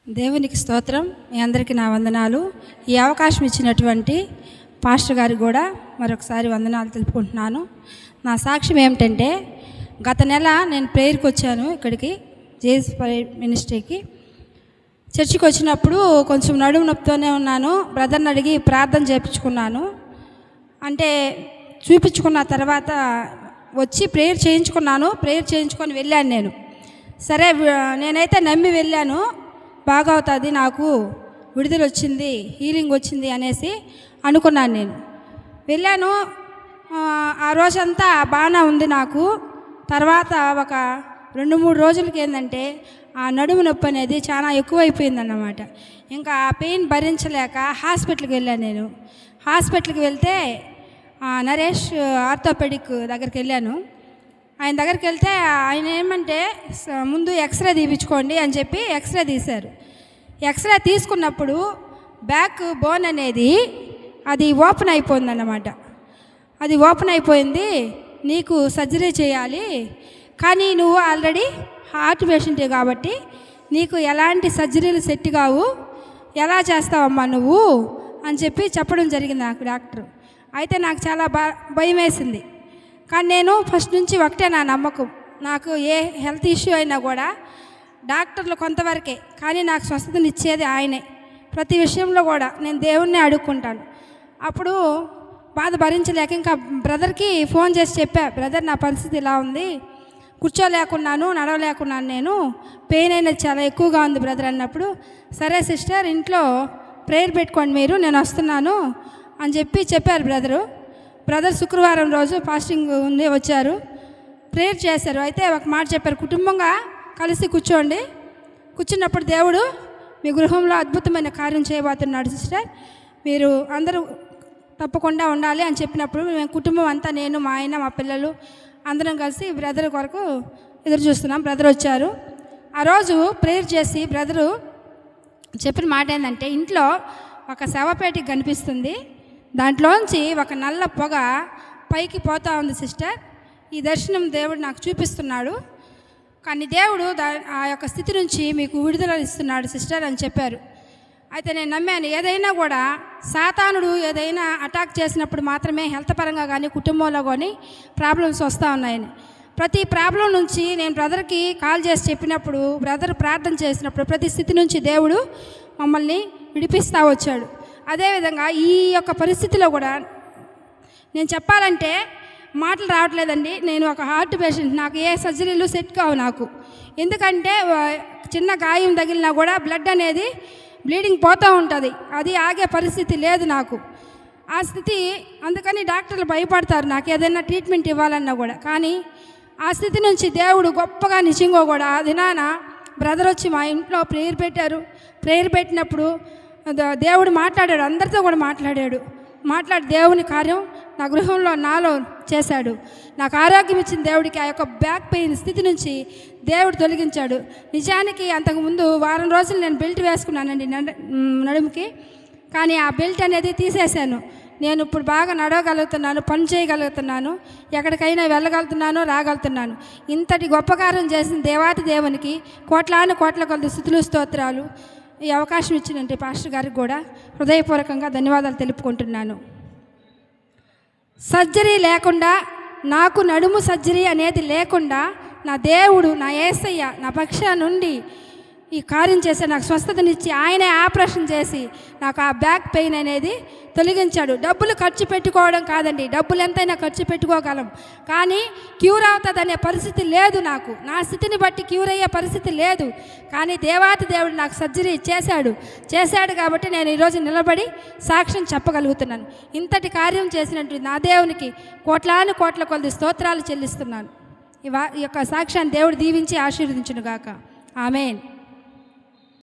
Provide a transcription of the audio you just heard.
దేవునికి స్తోత్రం. మీ అందరికీ నా వందనాలు. ఈ అవకాశం ఇచ్చినటువంటి పాస్టర్ గారికి కూడా మరొకసారి వందనాలు తెలుపుకుంటున్నాను. నా సాక్ష్యం ఏమిటంటే, గత నెల నేను ప్రేయర్కి వచ్చాను ఇక్కడికి, జేఎస్ మినిస్ట్రీకి. చర్చికి వచ్చినప్పుడు కొంచెం నడుము నొప్పితోనే ఉన్నాను. బ్రదర్ని అడిగి ప్రార్థన చేయించుకున్నాను. అంటే చూపించుకున్న తర్వాత వచ్చి ప్రేయర్ చేయించుకున్నాను. ప్రేయర్ చేయించుకొని వెళ్ళాను నేను. సరే, నేనైతే నమ్మి వెళ్ళాను, బాగా అవుతుంది, నాకు విడుదల వచ్చింది, హీలింగ్ వచ్చింది అనేసి అనుకున్నాను. నేను వెళ్ళాను. ఆ రోజంతా బాగానే ఉంది నాకు. తర్వాత ఒక 2-3 రోజులకి ఏంటంటే ఆ నడుము నొప్పి అనేది చాలా ఎక్కువైపోయిందన్నమాట. ఇంకా ఆ పెయిన్ భరించలేక హాస్పిటల్కి వెళ్ళాను నేను. హాస్పిటల్కి వెళ్తే నరేష్ ఆర్థోపెడిక్ దగ్గరికి వెళ్ళాను. ఆయన దగ్గరికి వెళ్తే ఆయన ఏమంటే, ముందు ఎక్స్రే తీయించుకోండి అని చెప్పి ఎక్స్రే తీశారు. ఎక్స్రే తీసుకున్నప్పుడు బ్యాక్ బోన్ అనేది అది ఓపెన్ అయిపోయిందన్నమాట. అది ఓపెన్ అయిపోయింది, నీకు సర్జరీ చేయాలి, కానీ నువ్వు ఆల్రెడీ హార్ట్ పేషెంటే కాబట్టి నీకు ఎలాంటి సర్జరీలు సెట్ కావు, ఎలా చేస్తావమ్మా నువ్వు అని చెప్పి చెప్పడం జరిగింది నాకు డాక్టర్. అయితే నాకు చాలా భయం వేసింది. కానీ నేను ఫస్ట్ నుంచి ఒకటే నా నమ్మకం, నాకు ఏ హెల్త్ ఇష్యూ అయినా కూడా డాక్టర్లు కొంతవరకే, కానీ నాకు స్వస్థతనిచ్చేది ఆయనే. ప్రతి విషయంలో కూడా నేను దేవుణ్ణి అడుక్కుంటాను. అప్పుడు బాధ భరించలేక ఇంకా బ్రదర్కి ఫోన్ చేసి చెప్పా, బ్రదర్ నా పరిస్థితి ఇలా ఉంది, కూర్చోలేకున్నాను, నడవలేకున్నాను, నేను పెయిన్ అయినది చాలా ఎక్కువగా ఉంది బ్రదర్ అన్నప్పుడు, సరే సిస్టర్ ఇంట్లో ప్రేయర్ పెట్టుకోండి మీరు, నేను వస్తున్నాను అని చెప్పారు బ్రదర్ శుక్రవారం రోజు ఫాస్టింగ్ ఉంది వచ్చారు, ప్రేయర్ చేశారు. అయితే ఒక మాట చెప్పారు, కుటుంబంగా కలిసి కూర్చోండి, కూర్చున్నప్పుడు దేవుడు మీ గృహంలో అద్భుతమైన కార్యం చేయబోతున్నాడు సిస్టర్, మీరు అందరూ తప్పకుండా ఉండాలి అని చెప్పినప్పుడు మేము కుటుంబం అంతా, నేను, మా ఆయన, మా పిల్లలు అందరం కలిసి బ్రదర్ కొరకు ఎదురు చూస్తున్నాం. బ్రదర్ వచ్చారు. ఆ రోజు ప్రేయర్ చేసి బ్రదరు చెప్పిన మాట ఏంటంటే, ఇంట్లో ఒక శవపేటికి కనిపిస్తుంది, దాంట్లోంచి ఒక నల్ల పొగ పైకి పోతూ ఉంది సిస్టర్, ఈ దర్శనం దేవుడు నాకు చూపిస్తున్నాడు, కానీ దేవుడు ఆ యొక్క స్థితి నుంచి మీకు విడుదల ఇస్తున్నాడు సిస్టర్ అని చెప్పారు. అయితే నేను నమ్మాను, ఏదైనా కూడా సాతానుడు ఏదైనా అటాక్ చేసినప్పుడు మాత్రమే హెల్త్ పరంగా కానీ కుటుంబంలో కానీ ప్రాబ్లమ్స్ వస్తూ ఉన్నాయని. ప్రతి ప్రాబ్లం నుంచి నేను బ్రదర్కి కాల్ చేసి చెప్పినప్పుడు, బ్రదర్ ప్రార్థన చేసినప్పుడు ప్రతి స్థితి నుంచి దేవుడు మమ్మల్ని విడిపిస్తూ వచ్చాడు. అదేవిధంగా ఈ యొక్క పరిస్థితిలో కూడా నేను చెప్పాలంటే మాటలు రావట్లేదండి. నేను ఒక హార్ట్ పేషెంట్, నాకు ఏ సర్జరీలు సెట్ కావు నాకు. ఎందుకంటే చిన్న గాయం తగిలినా కూడా బ్లడ్ అనేది బ్లీడింగ్ పోతూ ఉంటుంది, అది ఆగే పరిస్థితి లేదు నాకు ఆ స్థితి. అందుకని డాక్టర్లు భయపడతారు నాకు ఏదైనా ట్రీట్మెంట్ ఇవ్వాలన్నా కూడా. కానీ ఆ స్థితి నుంచి దేవుడు గొప్పగా నిజంగా కూడా ఆ దినాన బ్రదర్ వచ్చి మా ఇంట్లో ప్రేయర్ పెట్టారు. ప్రేయర్ పెట్టినప్పుడు దేవుడు మాట్లాడాడు, అందరితో కూడా మాట్లాడి దేవుని కార్యం నా గృహంలో నాలో చేశాడు. నాకు ఆరోగ్యం ఇచ్చిన దేవుడికి ఆ యొక్క బ్యాక్ పెయిన్ స్థితి నుంచి దేవుడు తొలగించాడు. నిజానికి అంతకుముందు వారం రోజులు నేను బెల్ట్ వేసుకున్నానండి నడుముకి, కానీ ఆ బెల్ట్ అనేది తీసేశాను. నేను ఇప్పుడు బాగా నడవగలుగుతున్నాను, పని చేయగలుగుతున్నాను, ఎక్కడికైనా వెళ్ళగలుగుతున్నాను, రాగలుగుతున్నాను. ఇంతటి గొప్ప కార్యం చేసిన దేవాతి దేవునికి కోట్లాను కోట్ల కొలది స్తుతులు స్తోత్రాలు. ఈ అవకాశం ఇచ్చినంటే పాస్టర్ గారికి కూడా హృదయపూర్వకంగా ధన్యవాదాలు తెలుపుకుంటున్నాను. సర్జరీ లేకుండా, నాకు నడుము సర్జరీ అనేది లేకుండా నా దేవుడు, నా యేసయ్య నా పక్షా నుండి ఈ కార్యం చేసి నాకు స్వస్థతనిచ్చి ఆయనే ఆపరేషన్ చేసి నాకు ఆ బ్యాక్ పెయిన్ అనేది తొలగించాడు. డబ్బులు ఖర్చు పెట్టుకోవడం కాదండి, డబ్బులు ఎంతైనా ఖర్చు పెట్టుకోగలం, కానీ క్యూర్ అవుతుంది అనే పరిస్థితి లేదు నాకు. నా స్థితిని బట్టి క్యూర్ అయ్యే పరిస్థితి లేదు, కానీ దేవాతి దేవుడు నాకు సర్జరీ చేశాడు కాబట్టి నేను ఈరోజు నిలబడి సాక్ష్యం చెప్పగలుగుతున్నాను. ఇంతటి కార్యం చేసినట్టు నా దేవునికి కోట్లాను కోట్ల కొలది స్తోత్రాలు చెల్లిస్తున్నాను. ఈ యొక్క సాక్ష్యాన్ని దేవుడు దీవించి ఆశీర్వదించును గాక. ఆమేన్.